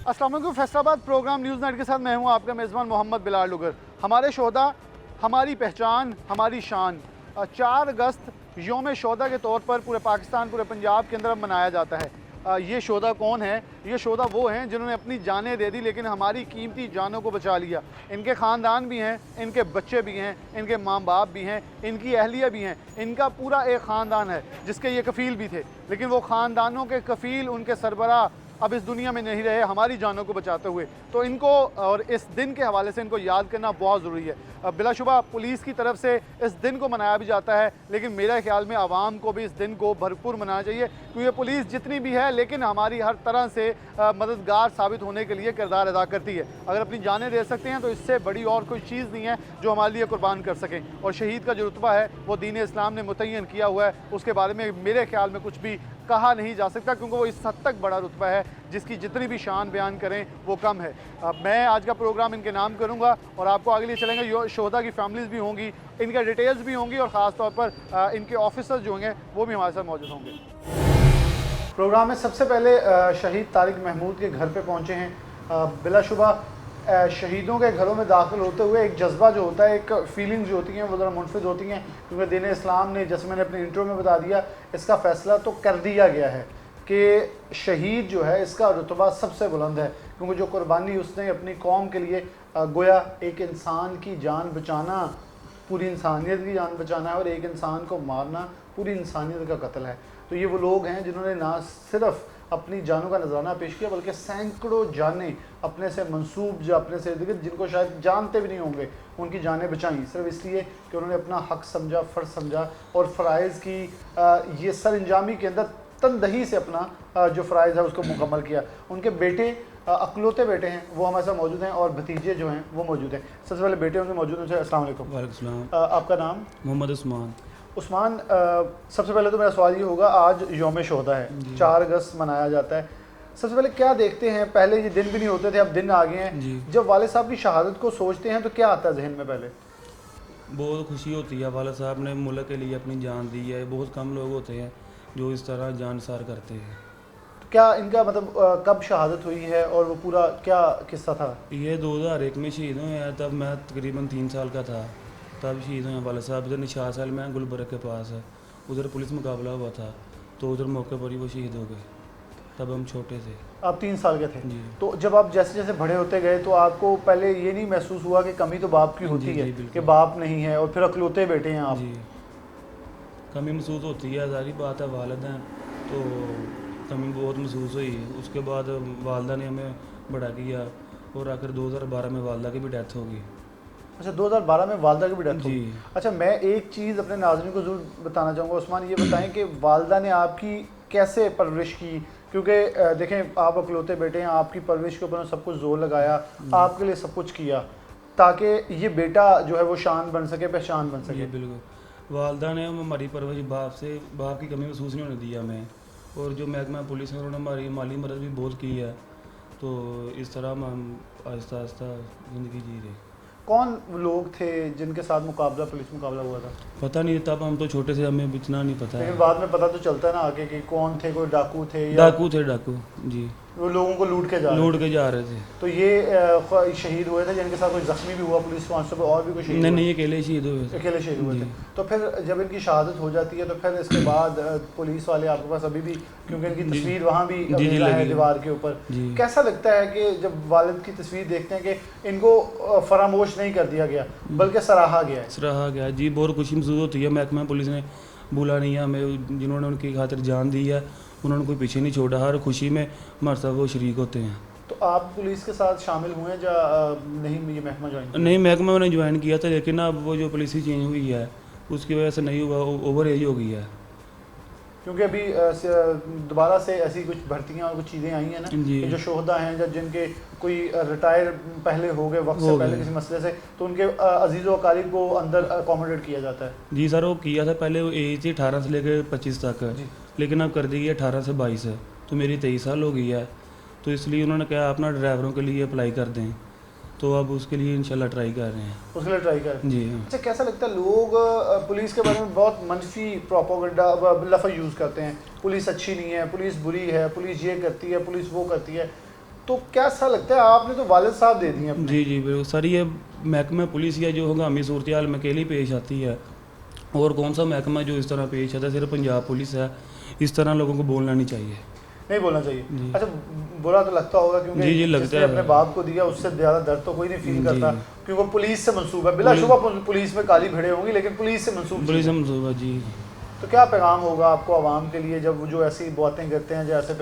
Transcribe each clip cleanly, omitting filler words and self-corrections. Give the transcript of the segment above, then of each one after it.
अस्सलाम वालेकुम। Faisalabad programme news net के साथ मैं हूं आपका मेज़बान मोहम्मद बिलाल लुगर। हमारे शोहदा हमारी पहचान हमारी शान। 4 अगस्त योम शोहदा के तौर पर पूरे पाकिस्तान पूरे पंजाब के अंदर अब मनाया जाता है। ये शोहदा कौन है? ये शोहदा वो हैं जिन्होंने अपनी जानें दे दी लेकिन हमारी कीमती जानों को बचा लिया। इनके ख़ानदान भी हैं, इनके बच्चे भी हैं, इनके माँ बाप भी हैं, इनकी अहलिया भी हैं। इनका पूरा एक ख़ानदान है जिसके ये कफ़ील भी थे, लेकिन वो ख़ानदानों के कफ़ील उनके सरबराह अब इस दुनिया में नहीं रहे हमारी जानों को बचाते हुए। तो इनको और इस दिन के हवाले से इनको याद करना बहुत ज़रूरी है। बिलाशुबा पुलिस की तरफ से इस दिन को मनाया भी जाता है, लेकिन मेरे ख्याल में आवाम को भी इस दिन को भरपूर मनाना चाहिए, क्योंकि पुलिस जितनी भी है लेकिन हमारी हर तरह से मददगार साबित होने के लिए किरदार अदा करती है। अगर अपनी जानें दे सकते हैं तो इससे बड़ी और कोई चीज़ नहीं है जो हमारे लिए कुर्बान कर सकें। और शहीद का जो रुतबा है वो दीन इस्लाम ने मुतय्यन किया हुआ है, उसके बारे में मेरे ख्याल में कुछ भी कहा नहीं जा सकता, क्योंकि वो इस हद तक बड़ा रुतबा है जिसकी जितनी भी शान बयान करें वो कम है। मैं आज का प्रोग्राम इनके नाम करूंगा और आपको आगे लिए चलेंगे। शोहदा की फैमिलीज़ भी होंगी, इनका डिटेल्स भी होंगी और ख़ास तौर पर इनके ऑफिसर्स जो होंगे वो भी हमारे साथ मौजूद होंगे। प्रोग्राम में सबसे पहले शहीद तारिक महमूद के घर पे पहुँचे हैं। बिलाशुबा शहीदों के घरों में दाखिल होते हुए एक जज्बा जो होता है, एक फीलिंग्स जो होती हैं वो ज़रा मुनफिद होती हैं, क्योंकि दीन इस्लाम ने, जैसे मैंने अपने इंट्रो में बता दिया, इसका फ़ैसला तो कर दिया गया है कि शहीद जो है इसका रुतबा सबसे बुलंद है, क्योंकि जो कुर्बानी उसने अपनी कौम के लिए गोया एक इंसान की जान बचाना, पूरी इंसानियत की जान बचाना है, और एक इंसान को मारना पूरी इंसानियत का कत्ल है। तो ये वो लोग हैं जिन्होंने ना सिर्फ़ अपनी जानों का नजराना पेश किया, बल्कि सैकड़ों जानें अपने से मंसूब जो अपने से जिनको शायद जानते भी नहीं होंगे उनकी जानें बचाईं, सिर्फ इसलिए कि उन्होंने अपना हक समझा, फ़र्ज़ समझा और फ़राइज़ की ये सर अंजामी के अंदर तनदही से अपना जो फ़राइज़ है उसको मुकम्मल किया। उनके बेटे अकलौते बेटे हैं वो हमारे साथ मौजूद हैं और भतीजे जो हैं वो मौजूद हैं। सबसे पहले बेटे उनके मौजूद हैं। अस्सलाम वालेकुम। वालेकुम सलाम। आपका नाम? मोहम्मद उस्मान। उस्मान, सबसे पहले तो मेरा सवाल ये होगा, आज योम शोहदा है, 4 अगस्त मनाया जाता है। सबसे पहले क्या देखते हैं? पहले ये दिन भी नहीं होते थे, अब दिन आ गए हैं। जब वाले साहब की शहादत को सोचते हैं तो क्या आता है जहन में? पहले बहुत खुशी होती है, वाले साहब ने मुल्क के लिए अपनी जान दी है। बहुत कम लोग होते हैं जो इस तरह जानसार करते हैं। तो क्या इनका मतलब कब शहादत हुई है और वो पूरा क्या किस्सा था? ये 2001 में शहीद हुए हैं, तब मैं तकरीबन 3 साल का था, तब शहीद हुए हैं वाले साहब। इधर निशात साल में गुलबर्ग के पास है, उधर पुलिस मुकाबला हुआ था तो उधर मौके पर ही वो शहीद हो गए, तब हम छोटे थे। आप 3 साल के थे जी। तो जब आप जैसे जैसे बड़े होते गए तो आपको पहले ये नहीं महसूस हुआ कि कमी तो बाप की होती है कि बाप नहीं है और फिर अकलौते बेटे हैं आप? जी, कमी महसूस होती है, सारी बात है। वालिद हैं तो कमी बहुत महसूस हुई। उसके बाद वालदा ने हमें बड़ा किया और आखिर 2012 में वालदा की भी डेथ हो गई। अच्छा, 2012 में वालदा की भी डेथ जी। हुई। अच्छा, मैं एक चीज़ अपने नाज़रीन को ज़रूर बताना चाहूँगा। उस्मान, ये बताएं कि वालदा ने आपकी कैसे परवरिश की? क्योंकि देखें, आप अकलौते बेटे हैं, आपकी परवरिश के ऊपर सब कुछ जोर लगाया, आपके लिए सब कुछ किया ताकि ये बेटा जो है वो शान बन सके, पहचान बन सके। बिल्कुल, वालदा ने हमारी परवरिश बाप की कमी महसूस नहीं होने दी हमें, और जो महकमा पुलिस है उन्होंने हमारी माली मदद भी बहुत की है। तो इस तरह हम आहिस्ता आहिस्ता ज़िंदगी जी रहे। कौन लोग थे जिनके साथ मुकाबला, पुलिस मुकाबला हुआ था? पता नहीं, तब हम तो छोटे से, हमें इतना नहीं पता लेकिन है। बाद में पता तो चलता है ना आगे कि कौन थे। कोई डाकू थे या डाकू थे, डाकू जी, वो लोगों को लूट के जा रहे थे। तो ये शहीद हुए थे जिनके साथ कोई जख्मी भी हुआ, पुलिस कांस्टेबल और भी कोई शहीद? नहीं, अकेले शहीद हुए। अकेले शहीद हुए थे। तो फिर जब इनकी शहादत हो जाती है तो फिर इसके बाद पुलिस वाले आपके पास अभी भी, क्योंकि इनकी तस्वीर वहाँ भी है दीवार के ऊपर, कैसा लगता है कि जब वालिद की तस्वीर देखते हैं कि इनको फरामोश नहीं कर दिया गया बल्कि सराहा गया? जी, बहुत खुशी महसूस होती है। महकमा पुलिस ने भूला नहीं है हमें, जिन्होंने उनकी खातिर जान दी है उन्होंने कोई पीछे नहीं छोड़ा। हर खुशी में हमारे साथ वो शरीक होते हैं। तो आप पुलिस के साथ शामिल हुए हैं या नहीं? ये महकमा ज्वाइन किया? नहीं, महकमा मैंने ज्वाइन किया था, लेकिन अब वो जो पॉलिसी चेंज हुई है उसकी वजह से नहीं हुआ, ओवर एज हो गई है। क्योंकि अभी दोबारा से ऐसी कुछ भर्तियाँ और कुछ चीज़ें आई हैं ना कि जो शोहदा हैं या जिनके कोई रिटायर पहले हो गए वक्त से पहले किसी मसले से, तो उनके अजीज़ व अकारीब को अंदर अकोमोडेट किया जाता है। जी सर, वो किया था पहले। वो एज थी 18 से लेकर 25 तक, लेकिन अब कर दी गई 18 से 22 है। तो मेरी 23 साल हो गई है, तो इसलिए उन्होंने कहा अपना ड्राइवरों के लिए अप्लाई कर दें, तो अब उसके लिए इंशाल्लाह ट्राई कर रहे हैं। उसके लिए ट्राई कर रहे हैं जी। अच्छा, कैसा लगता है? लोग पुलिस के बारे में बहुत मनफी प्रोपोगंडा लफ्ज़ यूज़ करते हैं, पुलिस अच्छी नहीं है, पुलिस बुरी है, पुलिस ये करती है, पुलिस वो करती है। तो कैसा लगता है, आपने तो वालिद साहब दे दिए अपने। जी जी बिल्कुल सर, ये महकमा पुलिस या जो हंगामी सूरत हाल में अकेली पेश आती है, और कौन सा महकमा जो इस तरह पेश आता है, सिर्फ पंजाब पुलिस है। इस तरह लोगों को बोलना नहीं चाहिए। नहीं बोलना चाहिए। जी। अच्छा, बुरा तो लगता होगा क्योंकि जी, जी, लगता जिसने है। अपने बाप को दिया उससे ज़्यादा दर्द तो कोई नहीं फील जी। करता, क्योंकि वो पुलिस से मंसूब है। बिलाशुबा पुलिस में काली भिड़े होंगी, लेकिन पुलिस से मंसूब पुलिस चीज़ है। मंसूबा जी। तो क्या पैगाम होगा आपको आवाम के लिए जब वो जो ऐसी बातें करते हैं, जैसे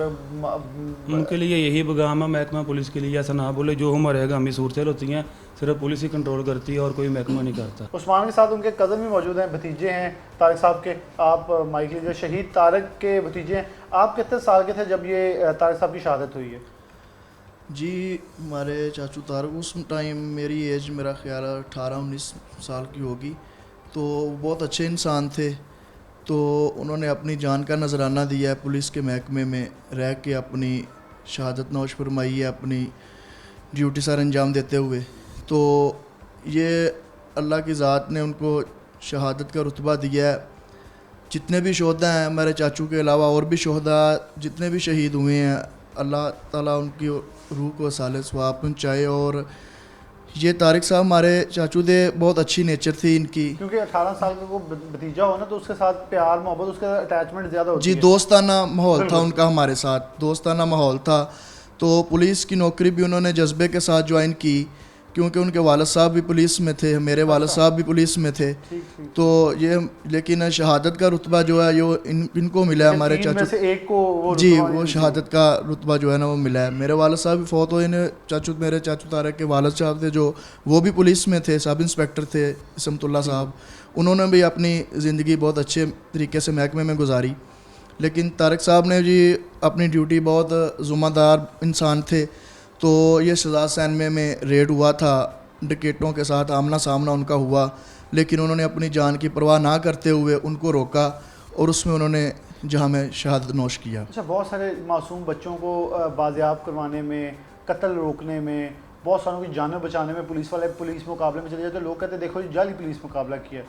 उनके लिए यही पैगाम है, महकमा पुलिस के लिए ऐसा ना बोले। जो हमारे हंगामी सूरतें होती हैं सिर्फ पुलिस ही कंट्रोल करती है और कोई महकमा नहीं करता। उस्मान के साथ उनके कज़न भी मौजूद हैं, भतीजे हैं तारिक साहब के। आप माइक लीजिए। शहीद तारिक के भतीजे हैं। आप कितने साल के थे जब ये तारिक साहब की शहादत हुई है? जी, हमारे चाचू तारिक, उस टाइम मेरी एज मेरा ख्याल 18-19 साल की होगी। तो बहुत अच्छे इंसान थे। तो उन्होंने अपनी जान का नजराना दिया है पुलिस के महकमे में रह के, अपनी शहादत नौश फरमाई है अपनी ड्यूटी सर अंजाम देते हुए। तो ये अल्लाह की ज़ात ने उनको शहादत का रुतबा दिया है। जितने भी शोहदा हैं हमारे चाचू के अलावा, और भी शोहदा जितने भी शहीद हुए हैं, अल्लाह ताला उनकी रूह को साले सवाब पहुँचाए। और ये तारिक साहब हमारे चाचू दे बहुत अच्छी नेचर थी इनकी। क्योंकि 18 साल का वो भतीजा हो ना, तो उसके साथ प्यार मोहब्बत, उसका अटैचमेंट ज़्यादा होती जी, है। दोस्ताना माहौल था उनका हमारे साथ, दोस्ताना माहौल था। तो पुलिस की नौकरी भी उन्होंने जज्बे के साथ ज्वाइन की, क्योंकि उनके वालिद साहब भी पुलिस में थे, मेरे वालिद साहब भी पुलिस में थे। तो ये, लेकिन शहादत का रुतबा जो है यो इनको मिला है, हमारे तीन में चाचू से एक को वो जी, रुतबा वो नहीं शहादत का रुतबा जो है ना वो मिला है। मेरे वालिद साहब भी फौत हुए ने, मेरे चाचू तारिक के वालिद साहब थे जो वो भी पुलिस में थे, सब इंस्पेक्टर थे इसमतुल्ला साहब। उन्होंने भी अपनी ज़िंदगी बहुत अच्छे तरीके से महकमे में गुजारी। लेकिन तारिक साहब ने जी अपनी ड्यूटी, बहुत ज़िम्मेदार इंसान थे। तो ये शहजाद सैनमे में रेड हुआ था, डकैतों के साथ आमना सामना उनका हुआ, लेकिन उन्होंने अपनी जान की परवाह ना करते हुए उनको रोका, और उसमें उन्होंने जहां में शहादत नोश किया। अच्छा, बहुत सारे मासूम बच्चों को बाजियाब करवाने में, कत्ल रोकने में, बहुत सारों की जानें बचाने में पुलिस वाले पुलिस मुकाबले में चले जाते हैं। लोग कहते हैं देखो जी जाली पुलिस मुकाबला किया।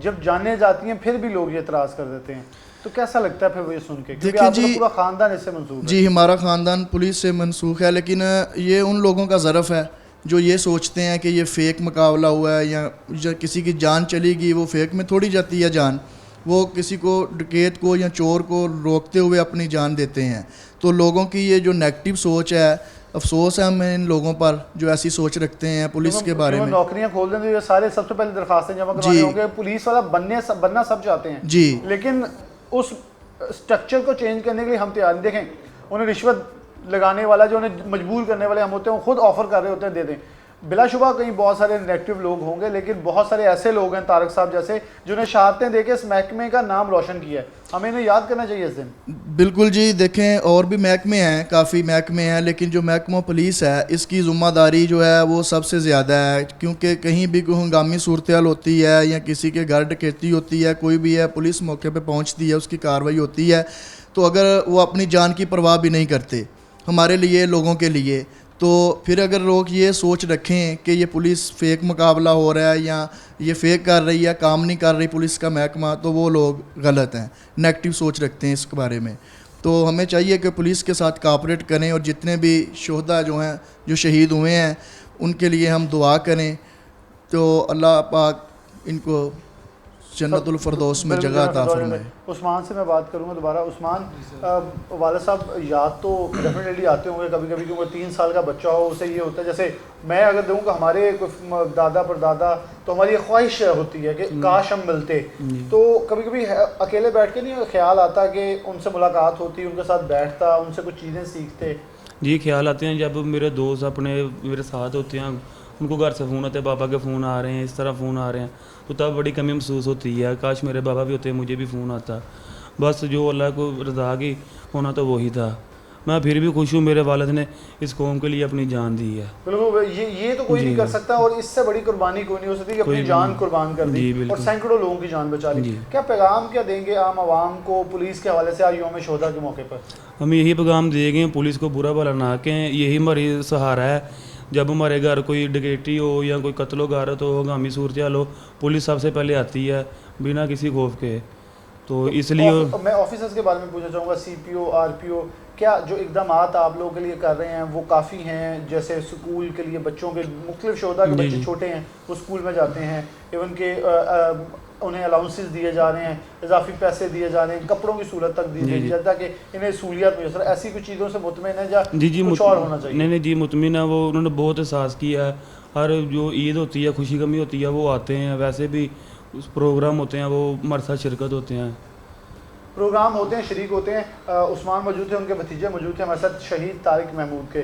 जब जानें जाती हैं फिर भी लोग ये एतराज़ कर देते हैं। तो कैसा लगता है फिर वो ये सुन के? क्योंकि आपका पूरा ख़ानदान इससे मंसूब है। जी, हमारा ख़ानदान पुलिस से मनसूख है, लेकिन ये उन लोगों का ज़रफ़ है जो ये सोचते हैं कि ये फ़ेक मुकाबला हुआ है या किसी की जान चलेगी। वो फ़ेक में थोड़ी जाती है जान, वो किसी को, डकैत को या चोर को रोकते हुए अपनी जान देते हैं। तो लोगों की ये जो नेगेटिव सोच है, अफसोस है हमें इन लोगों पर जो ऐसी सोच रखते हैं पुलिस के बारे में। नौकरियां खोल दें तो ये सारे सबसे पहले दरखास्तें जमा करवाने होंगे। पुलिस वाला बनना सब चाहते हैं जी, लेकिन उस स्ट्रक्चर को चेंज करने के लिए हम तैयार नहीं। देखें, उन्हें रिश्वत लगाने वाला, जो उन्हें मजबूर करने वाले हम होते हैं, वो खुद ऑफर कर रहे होते हैं दे दें। बिलाशुबा कहीं बहुत सारे नेगेटिव लोग होंगे, लेकिन बहुत सारे ऐसे लोग हैं तारिक साहब जैसे, जिन्हें शहादतें देके इस महकमे का नाम रोशन किया है। हमें इन्हें याद करना चाहिए इस दिन। बिल्कुल जी। देखें, और भी महकमे हैं, काफ़ी महकमे हैं, लेकिन जो महकमा पुलिस है इसकी ज़िम्मेदारी जो है वो सबसे ज़्यादा है। क्योंकि कहीं भी कोई हंगामी सूरत हाल होती है या किसी के घर डकैती होती है, कोई भी है, पुलिस मौके पे पहुंचती है, उसकी कार्रवाई होती है। तो अगर वो अपनी जान की परवाह भी नहीं करते हमारे लिए, लोगों के लिए, तो फिर अगर लोग ये सोच रखें कि ये पुलिस फ़ेक मुकाबला हो रहा है या ये फ़ेक कर रही है, काम नहीं कर रही पुलिस का महकमा, तो वो लोग गलत हैं, नेगेटिव सोच रखते हैं इसके बारे में। तो हमें चाहिए कि पुलिस के साथ कोऑपरेट करें, और जितने भी शोहदा जो हैं, जो शहीद हुए हैं, उनके लिए हम दुआ करें। तो अल्लाह पाक इनको जन्नतुल फरदौस में जगह अता फरमाए। उस्मान से मैं बात करूंगा दोबारा। उस्मान, वालिद साहब याद तो डेफिनेटली आते होंगे कभी कभी, क्योंकि 3 साल का बच्चा हो उसे ये होता है, जैसे मैं अगर दूँगा हमारे दादा परदादा, तो हमारी ये ख्वाहिश होती है कि काश हम मिलते। तो कभी कभी अकेले बैठ के नहीं ख्याल आता कि उनसे मुलाकात होती, उनके साथ बैठता, उनसे कुछ चीज़ें सीखते? जी, ख्याल आते हैं जब मेरे दोस्त अपने मेरे साथ होते हैं, उनको घर से फ़ोन आते हैं, पापा के फ़ोन आ रहे हैं, इस तरह फ़ोन आ रहे हैं, तो तब बड़ी कमी महसूस होती है। काश मेरे बाबा भी होते, मुझे भी फ़ोन आता। बस जो अल्लाह को रज़ा की होना तो वही था। मैं फिर भी खुश हूँ, मेरे वालिद ने इस कौम के लिए अपनी जान दी है। बिल्कुल, ये तो कोई नहीं कर सकता, और इससे बड़ी कुर्बानी कोई नहीं हो सकती कि अपनी जान कुर्बान कर दी और सैकड़ों लोगों की जान बचा ली। क्या पैगाम क्या देंगे आम आवाम को पुलिस के हवाले से आज यौम शोहदा के मौके पर? हम यही पैगाम देंगे, पुलिस को बुरा भला ना कहें, यही हमारी सहारा है। जब हमारे घर कोई डकैती हो या कोई कत्लो गारत हो, हंगामी सूरत हाल हो, पुलिस सबसे पहले आती है बिना किसी खौफ के। तो इसलिए मैं ऑफिसर्स के बारे में पूछना चाहूँगा, CPO, RPO, क्या जो इक़दामात आप लोगों के लिए कर रहे हैं वो काफ़ी हैं? जैसे स्कूल के लिए बच्चों के मुख्तलिफ शोधा के जी, बच्चे जी। छोटे हैं, वो स्कूल में जाते हैं, इवन के उन्हें अलाउंसेस दिए जा रहे हैं, इजाफी पैसे दिए जा रहे हैं, कपड़ों की सहूलत तक दी जी, गई जी। है ताकि इन्हें सहूलियत मिल सके। ऐसी कुछ चीज़ों से मुतमिन है या जी जी कुछ और होना चाहिए? नहीं नहीं जी, मुतमिन है वो, उन्होंने बहुत एहसास किया है। हर जो ईद होती है, खुशी गमी होती है, वो आते हैं। वैसे भी उस प्रोग्राम होते हैं, वो हमारे साथ शिरकत होते हैं। प्रोग्राम होते हैं, शरीक होते हैं। उस्मान मौजूद थे, उनके भतीजे मौजूद थे हमारे साथ, शहीद तारिक महमूद के।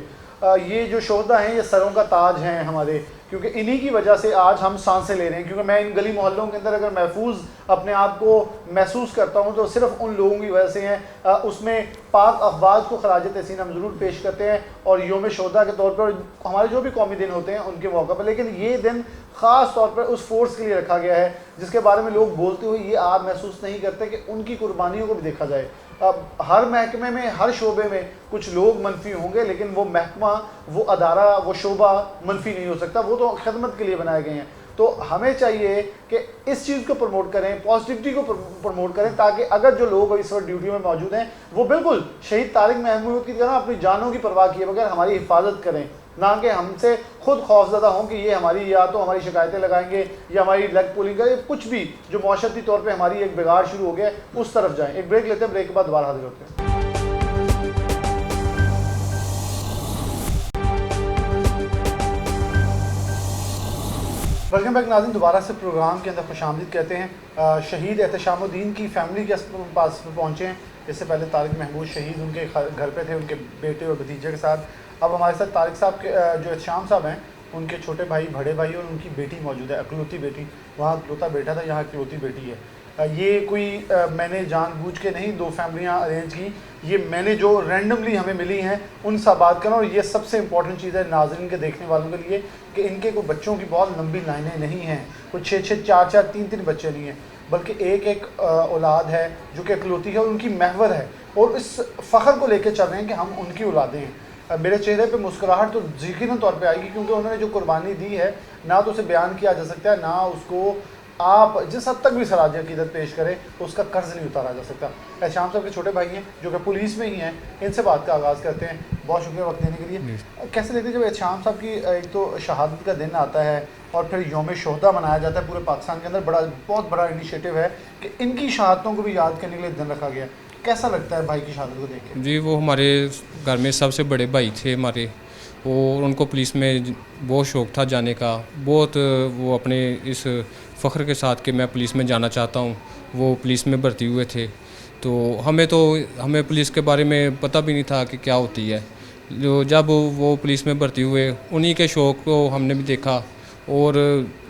ये जो शोहदा हैं ये सरों का ताज हैं हमारे, क्योंकि इन्हीं की वजह से आज हम सांसें ले रहे हैं। क्योंकि मैं इन गली मोहल्लों के अंदर अगर महफूज अपने आप को महसूस करता हूँ तो सिर्फ उन लोगों की वजह से हैं। उसमें पाक अफवाज को खराज तहसीन हम ज़रूर पेश करते हैं और योम शोहदा के तौर पर हमारे जो भी कौमी दिन होते हैं उनके मौके पर, लेकिन ये दिन ख़ास तौर पर उस फोर्स के लिए रखा गया है जिसके बारे में लोग बोलते हुए ये आप महसूस नहीं करते कि उनकी कुर्बानियों को भी देखा जाए। अब हर महकमे में, हर शोबे में कुछ लोग मनफी होंगे, लेकिन वो महकमा, वो अदारा, वो शोबा मनफी नहीं हो सकता। वो तो खिदमत के लिए बनाए गए हैं। तो हमें चाहिए कि इस चीज़ को प्रमोट करें, पॉजिटिविटी को प्रमोट करें, ताकि अगर जो लोग इस वक्त ड्यूटी में मौजूद हैं वो बिल्कुल शहीद तारिक महमूद की तरह अपनी जानों की परवाह किए बगैर हमारी हिफाजत करें, ना कि हमसे खुद खौफजदा हों कि ये हमारी या तो हमारी शिकायतें लगाएंगे या हमारी लेग पुलिंग करें, कुछ भी जो मौशरती तौर पे हमारी एक बिगाड़ शुरू हो गया है उस तरफ जाएं। एक ब्रेक लेते हैं, ब्रेक के बाद दोबारा हाजिर होते हैं। वेलकम बैक नाज़रीन, दोबारा से प्रोग्राम के अंदर खुशामदीद कहते हैं। शहीद एहतशामुद्दीन की फैमिली के पास पहुँचे हैं। इससे पहले तारिक महमूद शहीद उनके घर पे थे उनके बेटे और भतीजे के साथ। अब हमारे साथ तारिक साहब के जो एहतशाम साहब हैं, उनके छोटे भाई, बड़े भाई और उनकी बेटी मौजूद है, अकलौती बेटी। वहाँ अकलौता बेटा था, यहाँ अकलौती बेटी है। ये कोई मैंने जानबूझ के नहीं दो फैमिलियाँ अरेंज की, ये मैंने जो रैंडमली हमें मिली हैं उनसे बात करना। और ये सबसे इंपॉर्टेंट चीज़ है नाज़रीन के देखने वालों के लिए कि इनके कोई बच्चों की बहुत लंबी लाइनें नहीं हैं, कोई 6-6, 4-4, 3-3 बच्चे नहीं हैं, बल्कि एक औलाद है जो कि अकलौती है और उनकी महवर है। और इस फ़ख्र को लेकर चल रहे हैं कि हम उनकी औलादें हैं। मेरे चेहरे पे मुस्कुराहट तो यकीनन तौर पे आएगी, क्योंकि उन्होंने जो कुर्बानी दी है ना तो उसे बयान किया जा सकता है, ना उसको आप जिस हद तक भी सराज अकीदत पेश करें उसका कर्ज नहीं उतारा जा सकता। एहतशाम साहब के छोटे भाई हैं जो कि पुलिस में ही हैं, इनसे बात का आगाज़ करते हैं। बहुत शुक्रिया वक्त देने के लिए। कैसे लगते हैं जब एहतशाम साहब की एक तो शहादत का दिन आता है और फिर यौम शोहदा मनाया जाता है पूरे पाकिस्तान के अंदर, बहुत बड़ा इनिशिएटिव है कि इनकी शहादतों को भी याद करने के लिए दिन रखा गया। कैसा लगता है भाई की शहादत को देख के? जी, वो हमारे घर में सबसे बड़े भाई थे हमारे, और उनको पुलिस में बहुत शौक़ था जाने का। बहुत वो अपने इस फ़ख्र के साथ कि मैं पुलिस में जाना चाहता हूँ, वो पुलिस में भर्ती हुए थे। तो हमें पुलिस के बारे में पता भी नहीं था कि क्या होती है। जो जब वो पुलिस में भर्ती हुए उन्हीं के शौक़ को हमने भी देखा। और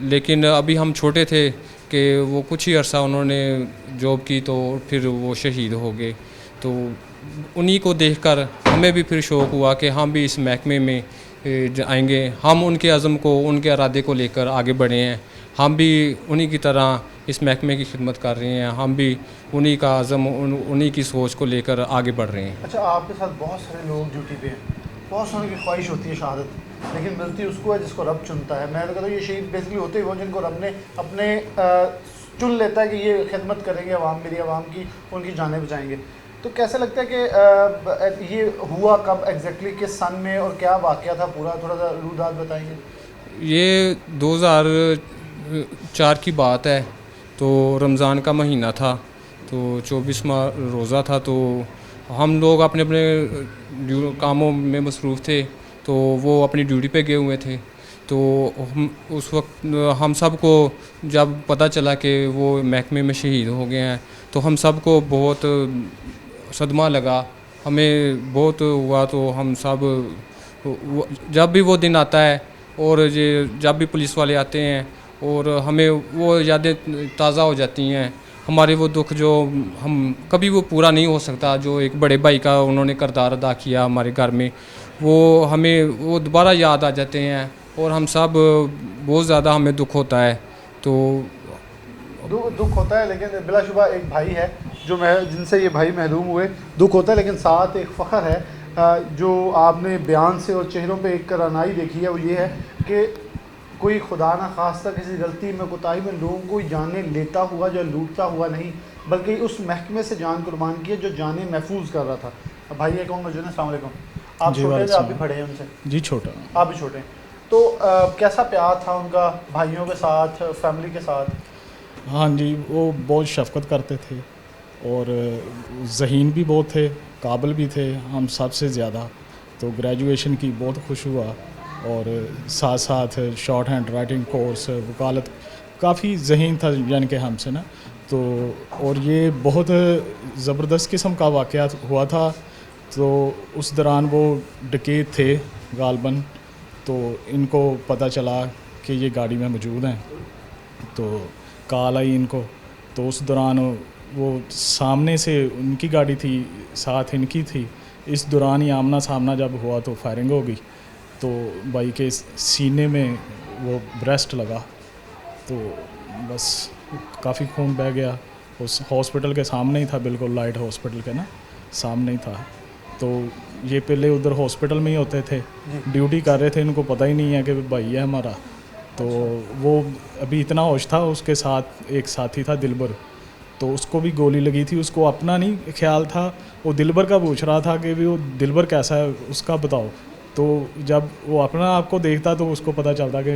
लेकिन अभी हम छोटे थे कि वो कुछ ही अरसा उन्होंने जॉब की तो फिर वो शहीद हो गए। तो उन्हीं को देखकर हमें भी फिर शौक़ हुआ कि हम भी इस महकमे में आएंगे। हम उनके अज़म को, उनके इरादे को लेकर आगे बढ़े हैं। हम भी उन्हीं की तरह इस महकमे की खिदमत कर रहे हैं। हम भी उन्हीं का अज़म, उन्हीं की सोच को लेकर आगे बढ़ रहे हैं। अच्छा, आपके साथ बहुत सारे लोग ड्यूटी पे हैं, बहुत सारे की ख्वाहिश होती है शहादत, लेकिन मिलती उसको है जिसको रब चुनता है। मैं तो कहता हूँ ये शहीद बेसिकली होते ही वो जिनको रब ने अपने चुन लेता है कि ये खिदमत करेंगे अवाम, मेरी अवाम की, उनकी जानें बचाएंगे। तो कैसे लगता है कि ये हुआ कब एग्जैक्टली, किस सन में और क्या वाक़या था पूरा, थोड़ा सा रूदात बताएंगे? ये 2004 की बात है। तो रमज़ान का महीना था, तो 24वां रोज़ा था। तो हम लोग अपने अपने कामों में मसरूफ़ थे, तो वो अपनी ड्यूटी पे गए हुए थे। तो हम उस वक्त हम सब को जब पता चला कि वो महकमे में शहीद हो गए हैं तो हम सब को बहुत सदमा लगा, हमें बहुत हुआ। तो हम सब जब भी वो दिन आता है और जब भी पुलिस वाले आते हैं और हमें वो यादें ताज़ा हो जाती हैं। हमारे वो दुख जो हम कभी वो पूरा नहीं हो सकता, जो एक बड़े भाई का उन्होंने किरदार अदा किया हमारे घर में, वो हमें वो दोबारा याद आ जाते हैं और हम सब बहुत ज़्यादा हमें दुख होता है। तो दुख होता है, लेकिन बिलाशुबा एक भाई है जो जिनसे ये भाई महरूम हुए, दुख होता है, लेकिन साथ एक फ़ख्र है जो आपने बयान से और चेहरों पे एक करानाई देखी है। वो ये है कि कोई खुदा ना खास्ता किसी गलती में कोताही में लोगों को जाने लेता हुआ या लूटता हुआ नहीं, बल्कि उस महकमे से जान कुर्बान की है जो जाने महफूज कर रहा था। भाई एक और मौजूद है, अस्सलाम वालेकुम। आप जी, छोटे थे, आप भी वालेकुम। पढ़े हैं उनसे? जी छोटा। आप भी छोटे हैं, तो कैसा प्यार था उनका भाइयों के साथ, फैमिली के साथ? हाँ जी, वो बहुत शफ़क़त करते थे और ज़हीन भी बहुत थे, काबिल भी थे हम सबसे ज़्यादा। तो ग्रेजुएशन की बहुत खुश हुआ और साथ साथ शॉर्ट हैंड राइटिंग कोर्स, वकालत, काफ़ी ज़हीन था यानी कि हमसे ना। तो और ये बहुत ज़बरदस्त किस्म का वाक़या हुआ था। तो उस दौरान वो डकैत थे गालबन, तो इनको पता चला कि ये गाड़ी में मौजूद हैं, तो कॉल आई इनको। तो उस दौरान वो सामने से उनकी गाड़ी थी, साथ इनकी थी। इस दौरान ही आमना सामना जब हुआ तो फायरिंग हो गई, तो भाई के सीने में वो ब्रेस्ट लगा, तो बस काफ़ी खून बह गया। उस हॉस्पिटल के सामने ही था, बिल्कुल लाइट हॉस्पिटल के ना सामने ही था। तो ये पहले उधर हॉस्पिटल में ही होते थे, ड्यूटी कर रहे थे, इनको पता ही नहीं है कि भाई है हमारा। तो वो अभी इतना होश था, उसके साथ एक साथी था दिलबर, तो उसको भी गोली लगी थी। उसको अपना नहीं ख्याल था, वो दिलबर का पूछ रहा था कि भी वो दिलबर कैसा है उसका बताओ। तो जब वो अपना आपको देखता तो उसको पता चलता कि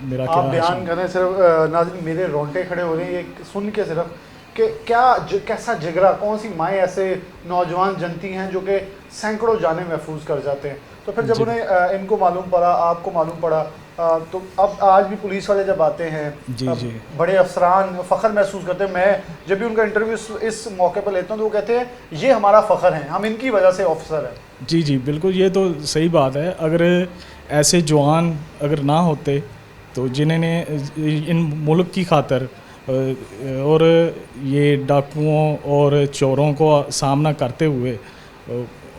मेरा क्या आप बयान है। कर रहे हैं, सिर्फ नाज़रीन मेरे रोंगटे खड़े हो रहे हैं ये सुन के, सिर्फ कि कैसा जिगरा, कौन सी माएँ ऐसे नौजवान जनती हैं जो कि सैकड़ों जाने महफूज कर जाते हैं। तो फिर जब उन्हें इनको मालूम पड़ा, आपको मालूम पड़ा, तो अब आज भी पुलिस वाले जब आते हैं, जी जी बड़े अफसरान फ़ख्र महसूस करते हैं। मैं जब भी उनका इंटरव्यू इस मौके पर लेता हूँ तो वो कहते हैं ये हमारा फ़ख्र है, हम इनकी वजह से ऑफिसर हैं। जी जी बिल्कुल, ये तो सही बात है। अगर ऐसे जवान अगर ना होते तो जिन्होंने इन मुल्क की खातर और ये डाकुओं और चोरों को सामना करते हुए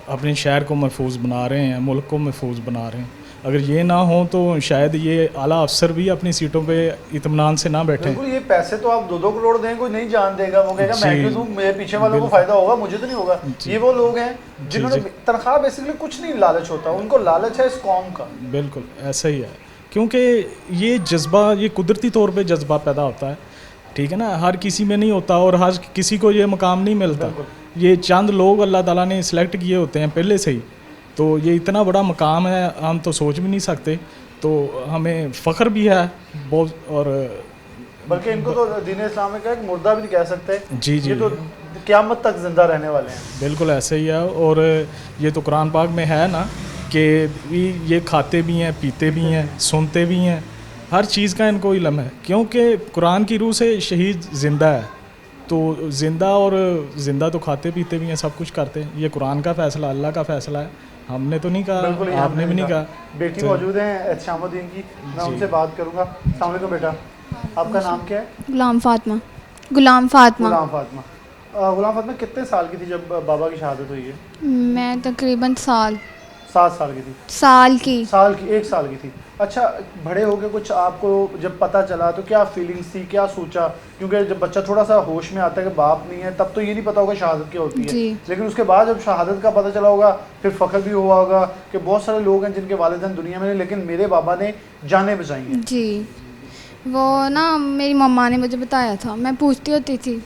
अपने शहर को महफूज बना रहे हैं, मुल्क को महफूज बना रहे हैं, अगर ये ना हो तो शायद ये आला अफसर भी अपनी सीटों पे इत्मीनान से ना बैठे। बिल्कुल, ये पैसे तो आप 2-2 करोड़ दें, कोई नहीं जान देगा, वो कहेगा मैं जी, क्यों दूं, मेरे पीछे वालों को बिल्कुल। फ़ायदा होगा, मुझे तो नहीं होगा। जी। ये वो लोग हैं जिन्होंने जी। तनख्वाह बेसिकली कुछ नहीं लालच होता, उनको लालच है इस कौम का। बिल्कुल ऐसा ही है, क्योंकि ये जज्बा, ये कुदरती तौर पे जज्बा पैदा होता है, ठीक है ना, हर किसी में नहीं होता और हर किसी को ये मकाम नहीं मिलता। ये चंद लोग अल्लाह ताला ने सिलेक्ट किए होते हैं पहले से ही। तो ये इतना बड़ा मकाम है, हम तो सोच भी नहीं सकते। तो हमें फ़ख्र भी है बहुत, और बल्कि इनको तो दीन इस्लाम में कहा कि मुर्दा भी नहीं कह सकते। जी जी ये तो क़यामत तक जिंदा रहने वाले हैं। बिल्कुल ऐसे ही है। और ये तो कुरान पाक में है ना कि ये खाते भी हैं, पीते भी हैं, सुनते भी हैं, हर चीज़ का इनको इल्म है, क्योंकि कुरान की रूह से शहीद ज़िंदा है। तो ज़िंदा तो खाते पीते भी हैं, सब कुछ करते हैं। ये कुरान का फ़ैसला, अल्लाह का फ़ैसला है, हमने तो नहीं बिल्कुल, ये कहा, हमने आपने भी नहीं कहा। कहा। बेटी तो- मौजूद हैं एहतशामुद्दीन की, मैं जी। उनसे बात करूँगा। अस्सलाम वालेकुम बेटा, आपका नाम क्या है? गुलाम फातिमा। गुलाम फातिमा। गुलाम फातिमा। गुलाम फातिमा कितने साल की थी जब बाबा की शहादत हुई है? मैं तकरीबन 7 साल की थी। साल की 1 साल की थी। अच्छा, बड़े हो गए कुछ आपको जब पता चला तो क्या फीलिंग्स थी, क्या सोचा? क्योंकि जब बच्चा थोड़ा सा होश में आता है कि बाप नहीं है, तब तो ये नहीं पता होगा शहादत क्या होती है। जी। लेकिन उसके बाद जब शहादत का पता चला होगा, फिर फ़ख्र भी हुआ होगा कि बहुत सारे लोग हैं जिनके वालिदैन दुनिया में नहीं, लेकिन मेरे बाबा ने जानें बचाई हैं। जी, वो ना मेरी मम्मा ने मुझे बताया था, मैं पूछती होती थी।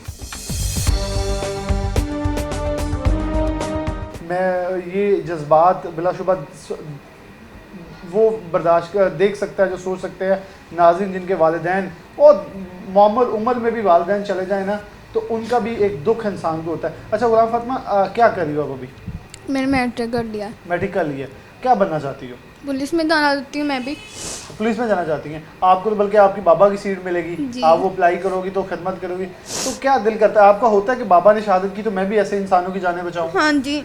मैं ये जज्बात बिलाशुबा वो बर्दाश्त देख सकता है जो सोच सकते हैं नाज़रीन, जिनके वालिदैन और मुअम्मर उम्र में भी वालिदैन चले जाए ना, तो उनका भी एक दुख इंसान को होता है। अच्छा गुलाम फातिमा, क्या कर रही हो आप अभी? मैंने मैट्रिक कर दिया। मैट्रिक कर लिया, क्या बनना चाहती हो? पुलिस में जाना चाहती हूँ मैं भी। पुलिस में जाना चाहती हैं? आपको तो बल्कि आपकी बाबा की सीट मिलेगी, जी। आप वो अप्लाई करोगी तो खिदमत करोगी, तो क्या दिल करता है आपका, होता है कि बाबा ने शहादत की तो मैं भी ऐसे इंसानों की जानें बचाऊं? हाँ जी।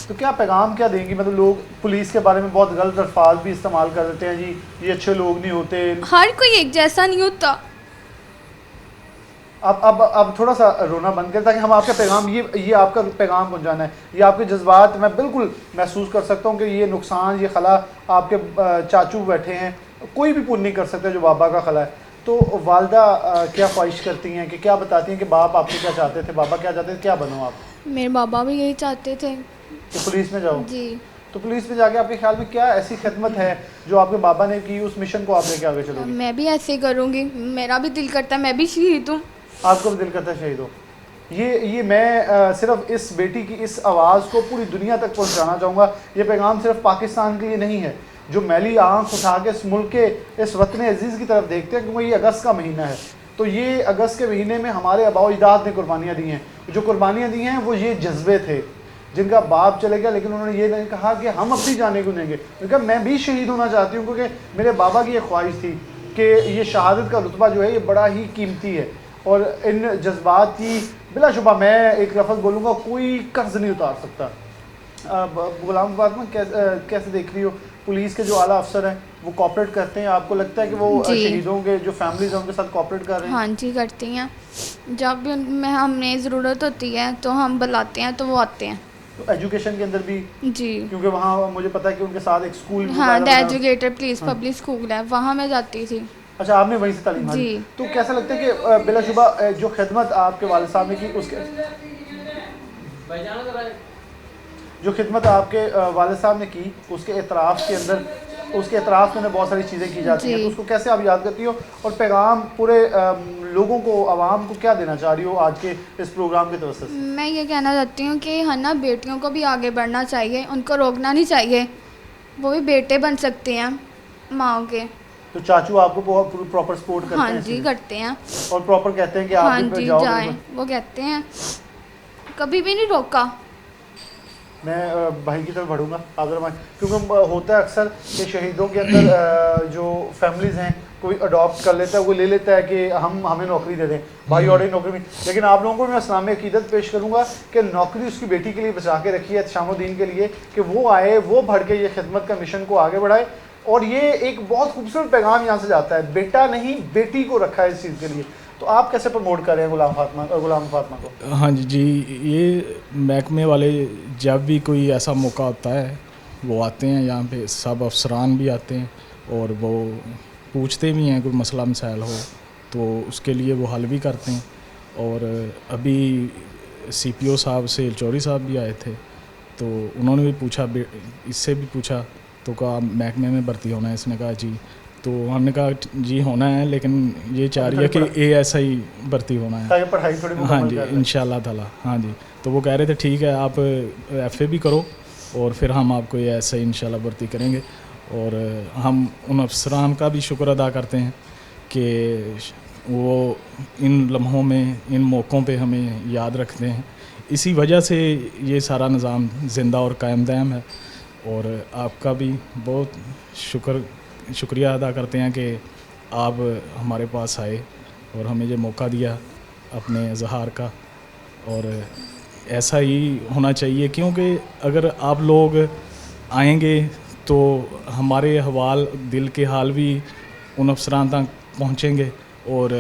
तो क्या पैगाम क्या देंगी? मतलब लोग पुलिस के बारे में बहुत गलत अल्फाज भी इस्तेमाल कर देते हैं, जी ये अच्छे लोग नहीं होते। हर कोई एक जैसा नहीं होता। अब थोड़ा सा रोना बंद करें ताकि हम आपका पैगाम, ये आपका पैगाम पहुंचाना है, ये आपके जज्बात मैं बिल्कुल महसूस कर सकता हूँ कि ये नुकसान, ये खला आपके चाचू बैठे हैं, कोई भी पूर्ण नहीं कर सकता जो बाबा का खला है। तो वालदा क्या ख्वाहिश करती हैं, कि क्या बताती हैं कि बाप आपके क्या चाहते थे, बाबा क्या चाहते थे, क्या बनो आप? मेरे बाबा भी यही चाहते थे। कि पुलिस में जाओ। जी। तो पुलिस में जाके आपके ख्याल में क्या ऐसी खिदमत है जो आपके बाबा ने की, उस मिशन को आप लेके आगे चलोगे? मैं भी ऐसे ही करूँगी, मेरा भी दिल करता है मैं भी शहीद हूँ। आपको भी दिल करता है शहीद हो? ये मैं सिर्फ इस बेटी की इस आवाज़ को पूरी दुनिया तक पहुंचाना चाहूँगा। ये पैगाम सिर्फ पाकिस्तान के लिए नहीं है जो मैली आंख उठा के इस मुल्क के इस वतन अजीज़ की तरफ देखते हैं, क्योंकि ये अगस्त का महीना है। तो ये अगस्त के महीने में हमारे आबा अजदाद ने कुर्बानियाँ दी हैं। जो कुर्बानियाँ दी हैं वो ये जज्बे थे, जिनका बाप चले गया लेकिन उन्होंने ये नहीं कहा कि हम अपनी जाने क्यों देंगे। उन्होंने कहा मैं भी शहीद होना चाहती हूँ, क्योंकि मेरे बाबा की ये ख्वाहिश थी कि ये शहादत का रुतबा जो है ये बड़ा ही कीमती है। और इन जज्बात की बिलाशुबा मैं एक लफ्ज़ बोलूँगा, कोई कर्ज नहीं उतार सकता। गुलाम फातिमा कैसे देख रही हो पुलिस के जो आला अफसर हैं वो कॉपरेट करते हैं? आपको लगता है कि वो जी। शहीदों के जो फैमिलीज हैं उनके साथ कॉपरेट कर रहे हैं? हाँ जी करती हैं, जब भी उनमें हमें ज़रूरत होती है तो हम बुलाते हैं तो वो आते हैं। तो एजुकेशन के अंदर भी, जी क्योंकि वहाँ मुझे पता है कि उनके साथ एक स्कूल भी हाँ, द बना- एजुकेटर प्लीज़ हाँ। पब्लिक स्कूल है, वहाँ मैं जाती थी। अच्छा, आपने वहीं से तालीम हासिल जी। की। तो कैसा लगता है कि बिलाशुबा जो खिदमत आपके वालिद साहब ने की, उसके जो खिदमत आपके वालिद साहब ने की उसके एतराफ़ के अंदर, उसके एतराफ़ में बहुत सारी चीज़ें की जाती हैं, जी। तो उसको कैसे आप याद करती हो और पैगाम पूरे लोगों को, आवाम को क्या देना चाह रही हो आज के इस प्रोग्राम के तवज्जुह से? मैं ये कहना चाहती हूँ कि है ना, बेटियों को भी आगे बढ़ना चाहिए, उनको रोकना नहीं चाहिए, वो भी बेटे बन सकते हैं माओ के। तो चाचू आपको प्रॉपर सपोर्ट करते हाँ हैं जी इसलिए? करते हैं। और प्रॉपर कहते हैं कि आप हाँ भी जी जाओ जाएं, बिल्कुल। वो कहते हैं कभी भी नहीं रोका। मैं भाई की तरफ बढ़ूंगा आदर, क्योंकि होता है अक्सर कि शहीदों के अंदर जो फैमिलीज़ हैं कोई अडॉप्ट कर लेता है, वो ले लेता है कि हमें नौकरी दे दें, भाई और नौकरी में। लेकिन आप लोगों को मैं इस्लामी अकीदत पेश करूंगा कि नौकरी उसकी बेटी के लिए बचा के रखी है शामुद्दीन के लिए, कि वो आए, वो बढ़ के ये खिदमत का मिशन को आगे बढ़ाए। और ये एक बहुत खूबसूरत पैगाम यहाँ से जाता है, बेटा नहीं बेटी को रखा है इस चीज़ के लिए। तो आप कैसे प्रमोट कर रहे हैं गुलाम फातिमा को? हाँ जी, ये महकमे वाले जब भी कोई ऐसा मौका होता है वो आते हैं यहाँ पे, सब अफसरान भी आते हैं और वो पूछते भी हैं कोई मसला मसाइल हो तो उसके लिए वो हल भी करते हैं। और अभी CPO साहब सेलचौरी साहब भी आए थे तो उन्होंने भी पूछा, इससे भी पूछा तो कहा महकमे में भर्ती होना है, इसने कहा जी। तो हमने कहा जी होना है, लेकिन ये चाह रही है कि ASI भर्ती होना है, ताकि पढ़ाई थोड़ी हाँ मुकम्मल जी कर लें। इंशाल्लाह ताला। हाँ जी, तो वो कह रहे थे ठीक है आप FA भी करो और फिर हम आपको ASI इंशाल्लाह भर्ती करेंगे। और हम उन अफसरान का भी शुक्र अदा करते हैं कि वो इन लम्हों में, इन मौक़ों पे हमें याद रखते हैं। इसी वजह से ये सारा निज़ाम ज़िंदा और कायम दायम है। और आपका भी बहुत शुक्रिया अदा करते हैं कि आप हमारे पास आए और हमें ये मौका दिया अपने इजहार का। और ऐसा ही होना चाहिए, क्योंकि अगर आप लोग आएंगे तो हमारे हवाल, दिल के हाल भी उन अफसरान तक पहुँचेंगे और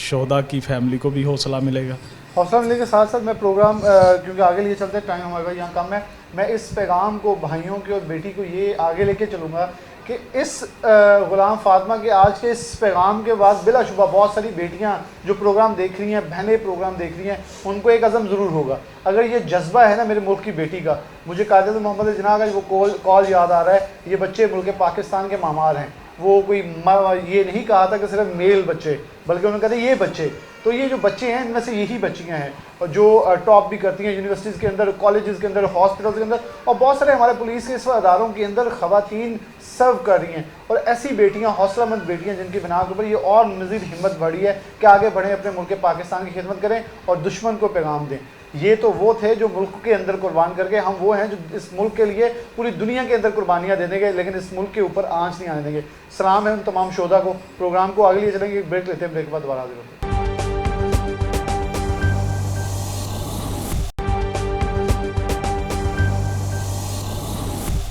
शोहदा की फैमिली को भी हौसला मिलेगा। हौसला मिलने के साथ साथ मैं प्रोग्राम क्योंकि आगे लिए चलते, टाइम हमारे पास यहाँ कम है, मैं इस पैगाम को भाइयों की और बेटी को ये आगे लेके चलूँगा कि इस गुलाम फातिमा के आज के इस पैगाम के बाद बिलाशुबा बहुत सारी बेटियाँ जो प्रोग्राम देख रही हैं, बहनें प्रोग्राम देख रही हैं, उनको एक अज़म ज़रूर होगा। अगर ये जज्बा है ना मेरे मुल्क की बेटी का, मुझे कायद मोहम्मद जिन्ना का वो कॉल याद आ रहा है, ये बच्चे मुल्क पाकिस्तान के मामार हैं। वो कोई ये नहीं कहा था कि सिर्फ मेल बच्चे, बल्कि उन्होंने कहा था ये बच्चे। तो ये जो बच्चे हैं इनमें से यही बच्चियाँ हैं और जो टॉप भी करती हैं यूनिवर्सिटीज़ के अंदर, कॉलेजेस के अंदर, हॉस्पिटल्स के अंदर, और बहुत सारे हमारे पुलिस के इस अदारों के अंदर ख़वातीन सर्व कर रही हैं। और ऐसी बेटियाँ, हौसलामंद बेटियाँ जिनकी बिना के ऊपर ये और मज़ीद हिम्मत बढ़ी है कि आगे बढ़ें, अपने मुल्क पाकिस्तान की खिदमत करें और दुश्मन को पैगाम दें। ये तो वो थे जो मुल्क के अंदर कुर्बान करके, हम वो हैं जो इस मुल्क के लिए पूरी दुनिया के अंदर कुर्बानियाँ दे देंगे, लेकिन इस मुल्क के ऊपर आंच नहीं आने देंगे। सलाम है उन तमाम शोधा को। प्रोग्राम को आगे लिए चलेंगे, एक ब्रेक लेते हैं, ब्रेक के बाद दोबारा हाजिर होते हैं।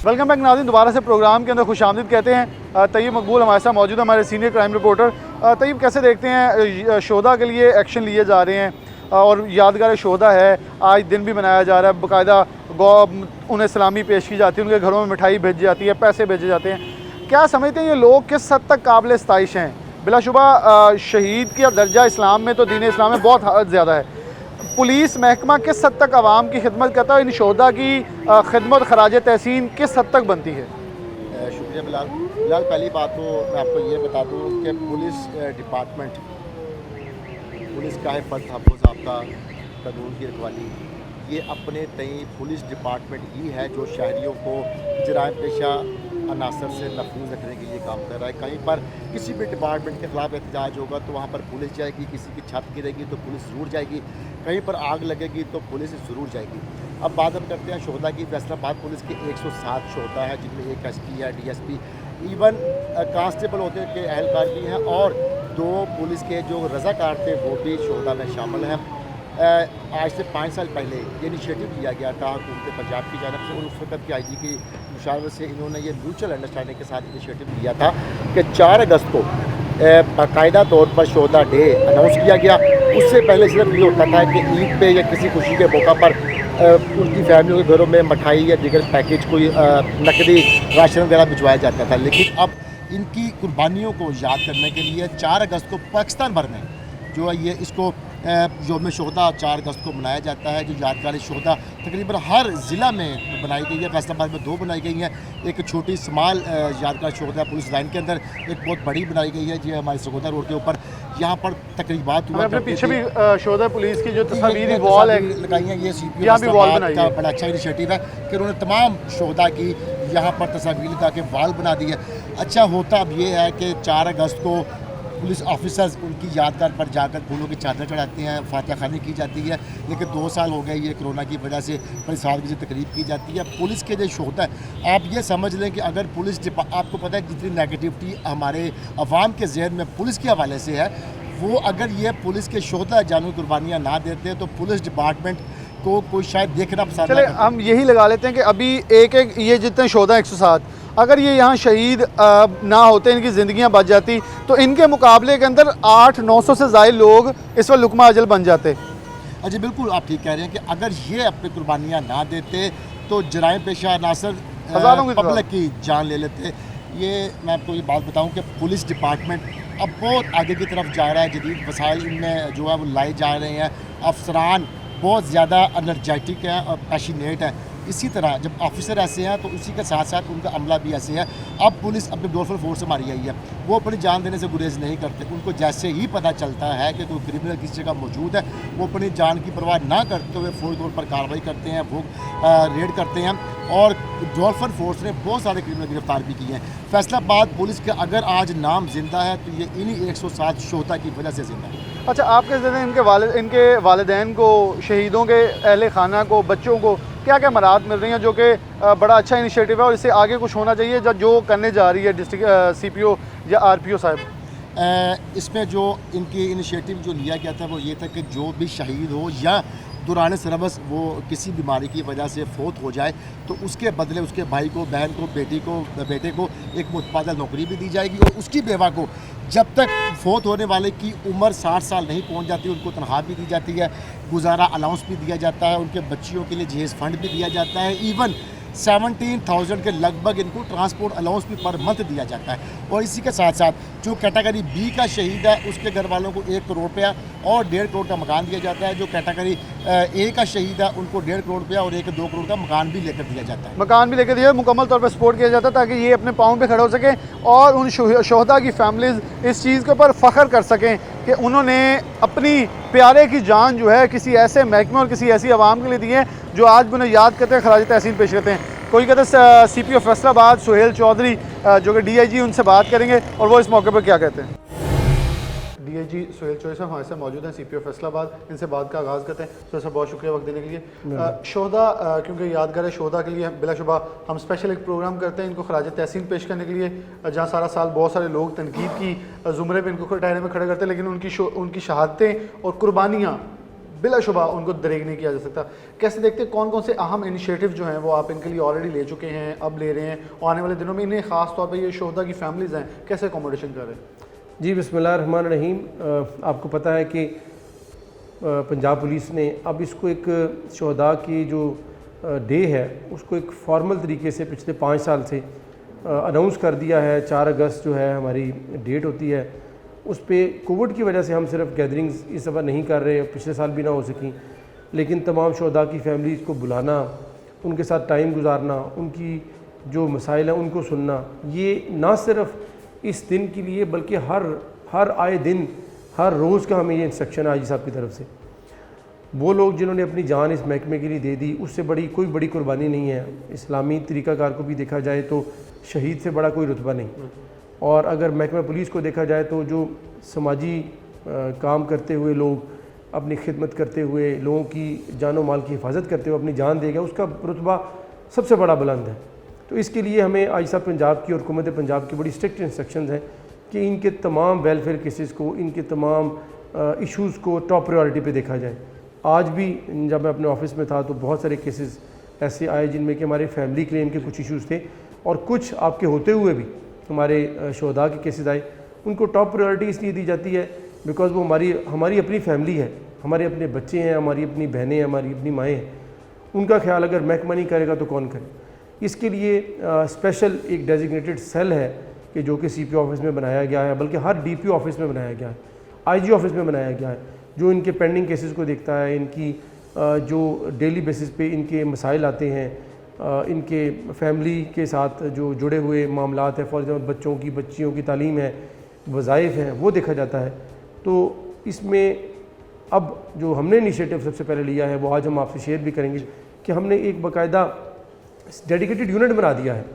वेलकम बैक नाज़रीन, दोबारा से प्रोग्राम के अंदर खुशामदीद कहते हैं। तैयब मकबूल हमारे साथ मौजूद है, हमारे सीनियर क्राइम रिपोर्टर। तैयब, कैसे देखते हैं शोधा के लिए एक्शन लिए जा रहे हैं और यादगार शोधा है, आज दिन भी मनाया जा रहा है, बाकायदा उन्हें सलामी पेश की जाती है, उनके घरों में मिठाई भेजी जाती है, पैसे भेजे जाते हैं। क्या समझते हैं ये लोग किस हद तक काबिल सताइश हैं? बिलाशुबा शहीद का दर्जा इस्लाम में, तो दीन इस्लाम में बहुत ज़्यादा है, पुलिस महकमा किस हद तक आवाम की खिदमत करता है, इन शोधा की खिदमत खराज तहसीन किस हद तक बनती है? शुक्रिया बिलाल। बिलाल, पहली बात तो मैं आपको ये बता दूँ कि पुलिस डिपार्टमेंट, पुलिस का हिफाजत आपका कानून की रखवाली, ये अपने तय पुलिस डिपार्टमेंट ही है जो शहरियों को जराइम पेशा अनासर से महफूज रखने के लिए काम कर रहा है। कहीं पर किसी भी डिपार्टमेंट के खिलाफ एहतजाज होगा तो वहाँ पर पुलिस जाएगी, किसी की छत गिरेगी तो पुलिस ज़रूर जाएगी, कहीं पर आग लगेगी तो पुलिस ज़रूर जाएगी। अब बात हम करते हैं शोधा की। फैसलाबाद पुलिस के 107 शोधा है, जिनमें एक SP है, DSP, इवन कांस्टेबल होते के एहलकार भी हैं, और 2 पुलिस के जो रज़ाकार थे वो भी शोधा में शामिल हैं। आज से 5 साल पहले ये इनिशिएटिव लिया गया था हुकूमत पंजाब की जानब से, और उस वक्त की IG की मुशावरत से इन्होंने ये म्यूचुअल अंडरस्टैंडिंग के साथ इनिशिएटिव लिया था कि 4 अगस्त को बाकायदा तौर पर शोधा डे अनाउंस किया गया। उससे पहले सिर्फ ये होता था कि ईद पे या किसी खुशी के मौका पर उनकी फैमिलियों के घरों में मिठाई या दीगर पैकेज, कोई नकदी राशन वगैरह भिजवाया जाता था। लेकिन अब इनकी कुर्बानियों को याद करने के लिए 4 अगस्त को पाकिस्तान भर में जो है ये इसको यौम शोधा 4 अगस्त को मनाया जाता है। जो यादगार शोधा तकरीबन हर ज़िला में बनाई गई है। फैसलाबाद में 2 बनाई गई हैं, एक छोटी स्मॉल यादगार शोधा पुलिस लाइन के अंदर, एक बहुत बड़ी बनाई गई है जी हमारे सगोदा रोड के ऊपर। यहाँ पर तकरीबात हुआ अपने पीछे भी शोधा पुलिस की जो तस्वीर वॉल है लगाई है, ये यहाँ भी वॉल बनाई का है। बड़ा अच्छा इनिशिएटिव है कि उन्होंने तमाम शोधा की यहाँ पर तस्वीर लगा के वॉल बना दी है। अच्छा होता अब ये है कि 4 अगस्त को पुलिस ऑफिसर्स उनकी यादगार पर जाकर फूलों की चादर चढ़ाते हैं, फातिहा खानी की जाती है। लेकिन 2 साल हो गए ये कोरोना की वजह से बड़ी सादगी से तकरीब की जाती है। पुलिस के जो शोधा है, आप ये समझ लें कि अगर पुलिस आपको पता है जितनी नेगेटिविटी हमारे अवाम के जहन में पुलिस के हवाले से है, वो अगर ये पुलिस के शोधा जानू कुर्बानियाँ ना देते तो पुलिस डिपार्टमेंट को कोई शायद देखना पसंद चले हम यही लगा लेते हैं कि अभी एक ये जितने शोधा 107, अगर ये यहाँ शहीद ना होते, इनकी ज़िंदगियाँ बच जाती, तो इनके मुकाबले के अंदर 800-900 से ज़ायद लोग इस वक्त लुकमा अजल बन जाते। जी बिल्कुल, आप ठीक कह रहे हैं कि अगर ये अपनी कुर्बानियाँ ना देते तो जराइम पेशा अनासर पब्लिक की जान ले लेते। ये मैं आपको ये बात बताऊं कि पुलिस डिपार्टमेंट अब बहुत आगे की तरफ जा रहा है। जदीद वसाइल इनमें जो है वो लाए जा रहे हैं। अफसरान बहुत ज़्यादा एनर्जेटिक हैं और पैशनेट हैं। इसी तरह जब ऑफिसर ऐसे हैं तो उसी के साथ साथ उनका अमला भी ऐसे है। अब पुलिस अपने डोरफुल फोर्स हमारी आई है, वो अपनी जान देने से गुरेज नहीं करते। उनको जैसे ही पता चलता है कि कोई क्रिमिनल किसी जगह मौजूद है, वो अपनी जान की परवाह ना करते हुए फौरी तौर पर कार्रवाई करते हैं, वो रेड करते हैं। और डोरफुल फोर्स ने बहुत सारे क्रिमिनल गिरफ्तार भी किए हैं। फैसलाबाद पुलिस का अगर आज नाम जिंदा है तो ये इन्हीं 107 शोधा की वजह से जिंदा है। अच्छा, आपके ज़रिए इनके वालिदैन को, शहीदों के अहले खाना को, बच्चों को क्या क्या मराहत मिल रही हैं, जो कि बड़ा अच्छा इनिशिएटिव है और इससे आगे कुछ होना चाहिए जो करने जा रही है डिस्ट्रिक्ट CPO या RPO साहब? इसमें जो इनकी इनिशिएटिव जो लिया गया था वो ये था कि जो भी शहीद हो या दौरान सर्विस वो किसी बीमारी की वजह से फोत हो जाए तो उसके बदले उसके भाई को, बहन को, बेटे को एक मुतबादल नौकरी भी दी जाएगी। और उसकी बेवा को जब तक फोत होने वाले की उम्र 60 साल नहीं पहुंच जाती उनको तनख्वाह भी दी जाती है, गुजारा अलाउंस भी दिया जाता है, उनके बच्चियों के लिए जहेज़ फंड भी दिया जाता है। इवन 17,000 के लगभग इनको ट्रांसपोर्ट अलाउंस भी पर मंथ दिया जाता है। और इसी के साथ साथ जो कैटेगरी B का शहीद है उसके घर वालों को 1 करोड़ रुपया और 1.5 करोड़ का मकान दिया जाता है। जो कैटेगरी A का शहीद है उनको 1.5 करोड़ रुपया और 1-2 करोड़ का मकान भी लेकर दिया जाता है। मकान भी लेकर दिया, मुकम्मल तौर पर सपोर्ट किया जाता है ताकि ये अपने पाँव पे खड़े हो सकें और उन शोहदा की फैमिलीज़ इस चीज़ के ऊपर फ़ख्र कर सकें कि उन्होंने अपनी प्यारे की जान जो है किसी ऐसे महकमे और किसी ऐसी आवाम के लिए दी है जो आज भी उन्हें याद करते हैं, खराज तहसीन पेश करते हैं। कोई कहते हैं CPO फैसलाबाद सुहेल चौधरी जो कि DIG, उनसे बात करेंगे और वो इस मौके पर क्या कहते हैं। DIG सुहेल चौधरी साहब हमारे साथ मौजूद हैं, CPO फैसलाबाद। इनसे बात का आगाज़ करते हैं। तो सर बहुत शुक्रिया वक्त देने के लिए। शोधा क्योंकि यादगार है, शोधा के लिए बिलाशुबा हम स्पेशल एक प्रोग्राम करते हैं इनको खराज तहसीन पेश करने के लिए, जहाँ सारा साल बहुत सारे लोग तनकीद की ज़ुमरे में इनको टायरे में खड़े करते हैं, लेकिन उनकी शहादतें और कुर्बानियाँ बिलाशुबा उनको दरेग नहीं किया जा सकता। कैसे देखते हैं कौन कौन से अहम इनिशिएटिव जो हैं वो आप इनके लिए ऑलरेडी ले चुके हैं, अब ले रहे हैं, और आने वाले दिनों में इन्हें ख़ास तौर पर ये शोधा की फैमिलीज़ हैं कैसे अकोमोडेशन कर रहे हैं? जी बिस्मिल्लाहिर्रहमानिर्रहीम। आपको पता है कि पंजाब पुलिस ने अब इसको एक शोधा की जो डे है उसको एक फॉर्मल तरीके से पिछले 5 साल से अनाउंस कर दिया है। 4 अगस्त जो है हमारी डेट होती है। उस पर कोविड की वजह से हम सिर्फ गैदरिंग्स इस दफ़ा नहीं कर रहे, पिछले साल भी ना हो सकी, लेकिन तमाम शहदा की फैमिलीज़ को बुलाना, उनके साथ टाइम गुजारना, उनकी जो मसाइल हैं उनको सुनना, ये ना सिर्फ इस दिन के लिए बल्कि हर आए दिन हर रोज़ का हमें ये इंस्ट्रक्शन है आजी साहब की तरफ से। वो लोग जिन्होंने अपनी जान इस महकमे के लिए दे दी, उससे कोई बड़ी कुर्बानी नहीं है। इस्लामी तरीक़ाकार को भी देखा जाए तो शहीद से बड़ा कोई रुतबा नहीं, और अगर महकमा पुलिस को देखा जाए तो जो समाजी काम करते हुए लोग, अपनी खिदमत करते हुए, लोगों की जान व माल की हिफाजत करते हुए अपनी जान देगा, उसका रुतबा सबसे बड़ा बुलंद है। तो इसके लिए हमें आजी साहब पंजाब की और हुकूमत पंजाब की बड़ी स्ट्रिक्ट इंस्ट्रक्शंस हैं कि इनके तमाम वेलफेयर केसेस को, इनके तमाम इश्यूज़ को टॉप प्रायोरिटी पे देखा जाए। आज भी जब मैं अपने ऑफिस में था तो बहुत सारे केसेस ऐसे आए जिनमें कि हमारे फैमिली क्लेम के कुछ इश्यूज़ थे, और कुछ आपके होते हुए भी हमारे शहदा के केसेस आए। उनको टॉप प्रायोरिटी इसलिए दी जाती है बिकॉज़ वो हमारी अपनी फैमिली है, हमारे अपने बच्चे हैं, हमारी अपनी बहनें हैं, हमारी अपनी माएँ हैं। उनका ख्याल अगर महकमा नहीं करेगा तो कौन करे। इसके लिए स्पेशल एक डेजिग्नेटेड सेल है कि जो कि CP ऑफिस में बनाया गया है, बल्कि हर DPO ऑफिस में बनाया गया है, IG ऑफिस में बनाया गया है, जो इनके पेंडिंग केसेस को देखता है, इनकी जो डेली बेसिस पे इनके मसाइल आते हैं, इनके फैमिली के साथ जो जुड़े हुए मामलात हैं, फॉर एग्जाम्पल बच्चियों की तालीम है, वज़ाइफ हैं, वो देखा जाता है। तो इसमें अब जो हमने इनिशिएटिव सबसे पहले लिया है वो आज हम आपसे शेयर भी करेंगे कि हमने एक बाकायदा डेडिकेटेड यूनिट बना दिया है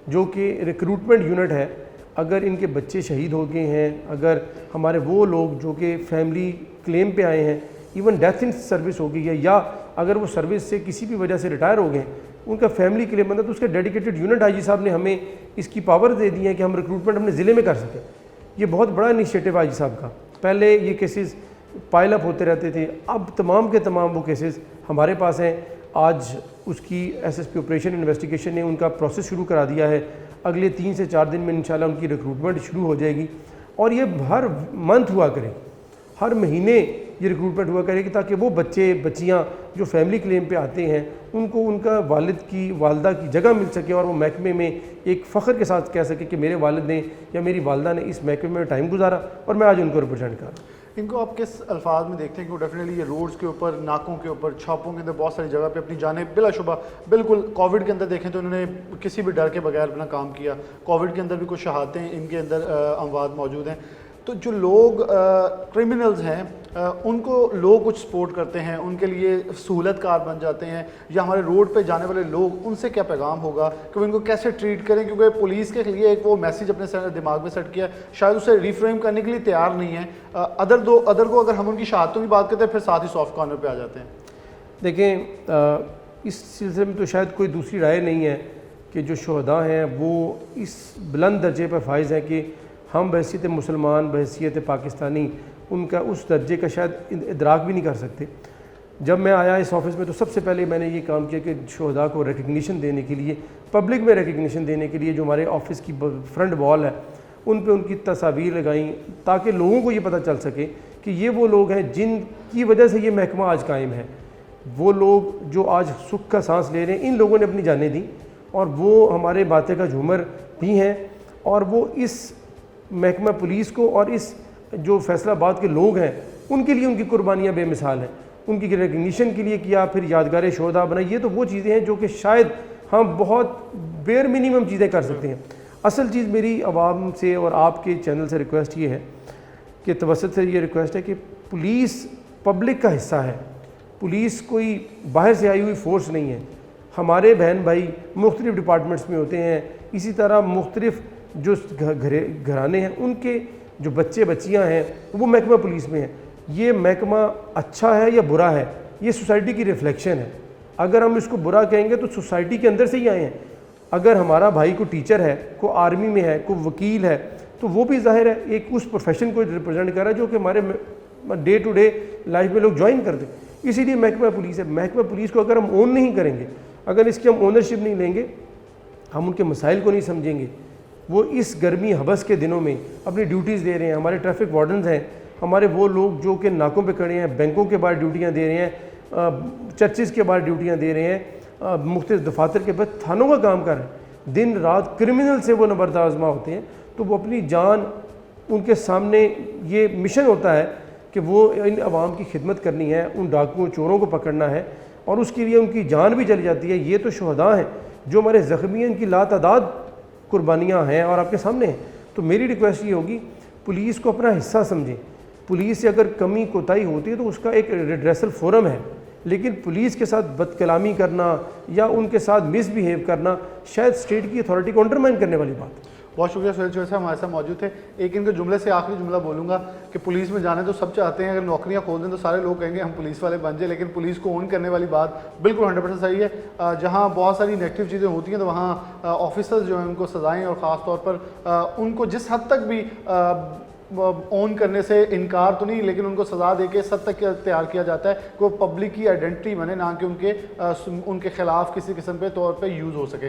जो कि रिक्रूटमेंट यूनिट है। अगर इनके बच्चे शहीद हो गए हैं, अगर हमारे वो लोग जो कि फैमिली क्लेम पे आए हैं, इवन डेथ इन सर्विस हो गई है, या अगर वो सर्विस से किसी भी वजह से रिटायर हो गए, उनका फैमिली क्लेम बनता, तो उसका डेडिकेटेड यूनिट आईजी साहब ने हमें इसकी पावर दे दी है कि हम रिक्रूटमेंट अपने ज़िले में कर सकें। ये बहुत बड़ा इनिशिएटिव आईजी साहब का। पहले ये केसेस पाइल अप होते रहते थे, अब तमाम के तमाम वो केसेस हमारे पास हैं। आज उसकी SSP ऑपरेशन इन्वेस्टिगेशन ने उनका प्रोसेस शुरू करा दिया है। अगले 3 से 4 दिन में इंशाल्लाह उनकी रिक्रूटमेंट शुरू हो जाएगी, और ये हर मंथ हुआ करे, हर महीने ये रिक्रूटमेंट हुआ करेगी, ताकि वो बच्चियाँ जो फैमिली क्लेम पे आते हैं उनको उनका वालिदा की जगह मिल सके, और वो महकमे में एक फ़ख्र के साथ कह सके कि मेरे वालिद ने या मेरी वालिदा ने इस महकमे में टाइम गुजारा और मैं आज उनको रिप्रेजेंट कर रहा हूँ। इनको आप किस अल्फाज में देखते हैं कि डेफिनेटली ये रोड्स के ऊपर, नाकों के ऊपर, छापों के अंदर बहुत सारी जगह पे अपनी जानें बिलाशुबा, बिल्कुल कोविड के अंदर देखें तो इन्होंने किसी भी डर के बगैर अपना काम किया। कोविड के अंदर भी कुछ शहादतें इनके अंदर अमवात मौजूद हैं। तो जो लोग क्रिमिनल्स हैं उनको लोग कुछ सपोर्ट करते हैं, उनके लिए सहूलत कार बन जाते हैं, या हमारे रोड पे जाने वाले लोग, उनसे क्या पैगाम होगा कि वो इनको कैसे ट्रीट करें? क्योंकि पुलिस के लिए एक वो मैसेज अपने दिमाग में सेट किया, शायद उसे रिफ्रेम करने के लिए तैयार नहीं है। अदर को अगर हम उनकी शहादतों की बात करते हैं फिर साथ ही सॉफ्ट कॉर्नर पर आ जाते हैं। देखें, इस सिलसिले में तो शायद कोई दूसरी राय नहीं है कि जो शहदा हैं वो इस बुलंद दर्जे पर फाइज हैं कि हम बहसीत मुसलमान, बहसीत पाकिस्तानी, उनका उस दर्जे का शायद इदराक भी नहीं कर सकते। जब मैं आया इस ऑफ़िस में तो सबसे पहले मैंने ये काम किया कि शहदा को रिकग्निशन देने के लिए, पब्लिक में रिकग्निशन देने के लिए जो हमारे ऑफ़िस की फ्रंट वॉल है उन पे उनकी तस्वीर लगाई, ताकि लोगों को ये पता चल सके कि ये वो लोग हैं जिनकी वजह से ये महकमा आज कायम है। वो लोग जो आज सुख का सांस ले रहे हैं, इन लोगों ने अपनी जानें दी, और वो हमारे बातें का झूमर भी हैं, और वो इस महकमा पुलिस को और इस जो फैसलाबाद के लोग हैं उनके लिए उनकी कुर्बानियाँ बेमिसाल हैं। उनकी रिकग्निशन के लिए किया, फिर यादगार शोधा बनाई। ये तो वो चीज़ें हैं जो कि शायद हम बहुत बेयर मिनिमम चीज़ें कर सकते हैं। असल चीज़ मेरी आवाम से और आपके चैनल से रिक्वेस्ट ये है कि तवसत से ये रिक्वेस्ट है कि पुलिस पब्लिक का हिस्सा है, पुलिस कोई बाहर से आई हुई फोर्स नहीं है। हमारे बहन भाई मुख्तलिफ़ डिपार्टमेंट्स में होते हैं, इसी तरह मुख्तलिफ़ जो घराने हैं उनके जो बच्चियां हैं वो महकमा पुलिस में हैं। ये महकमा अच्छा है या बुरा है, ये सोसाइटी की रिफ्लेक्शन है। अगर हम इसको बुरा कहेंगे तो सोसाइटी के अंदर से ही आए हैं। अगर हमारा भाई को टीचर है, को आर्मी में है, को वकील है, तो वो भी ज़ाहिर है एक उस प्रोफेशन को रिप्रेजेंट कर रहा है जो कि हमारे डे टू डे लाइफ में लोग ज्वाइन करते हैं। इसीलिए महकमा पुलिस है। महकमा पुलिस को अगर हम ओन नहीं करेंगे, अगर इसकी हम ओनरशिप नहीं लेंगे, हम उनके मसाइल को नहीं समझेंगे। वो इस गर्मी हबस के दिनों में अपनी ड्यूटीज़ दे रहे हैं। हमारे ट्रैफिक वार्डन्स हैं, हमारे वो लोग जो कि नाकों पे खड़े हैं, बैंकों के बाहर ड्यूटियाँ दे रहे हैं, चर्चिज़ के बाहर ड्यूटियाँ दे रहे हैं, मुख्तलिफ दफातर के बाद थानों का काम कर रहे हैं। दिन रात क्रिमिनल से वो नंबरदार आज़मा होते हैं, तो वो अपनी जान उनके सामने ये मिशन होता है कि वो इन अवाम की खिदमत करनी है, उन डाकुओं चोरों को पकड़ना है, और उसके लिए उनकी जान भी चली जाती है। ये तो शहदा हैं, जो हमारे ज़ख्मी हैं, इनकी लातादाद कुर्बानियाँ हैं और आपके सामने हैं। तो मेरी रिक्वेस्ट ये होगी, पुलिस को अपना हिस्सा समझें। पुलिस से अगर कमी कोताही होती है तो उसका एक रिड्रेसल फोरम है, लेकिन पुलिस के साथ बदकलामी करना या उनके साथ मिसबिहेव करना शायद स्टेट की अथॉरिटी को अंडरमाइन करने वाली बात है। बहुत शुक्रिया सुहेल चौधरी साहब, हमारे साथ मौजूद थे। एक इनके जुमले से आखिरी जुमला बोलूँगा कि पुलिस में जाने तो सब चाहते हैं, अगर नौकरियां खोल दें तो सारे लोग कहेंगे हम पुलिस वाले बन जाए, लेकिन पुलिस को ओन करने वाली बात बिल्कुल 100% सही है। जहां बहुत सारी नेगेटिव चीज़ें होती हैं तो वहाँ ऑफिसर्स जो हैं उनको सजाएँ, और ख़ास तौर पर उनको जिस हद तक भी ओन करने से इनकार तो नहीं, लेकिन उनको सज़ा दे के इस हद तक तैयार किया जाता है कि वो पब्लिक की आइडेंटिटी बने, ना कि उनके खिलाफ किसी किस्म के तौर पर यूज़ हो सके।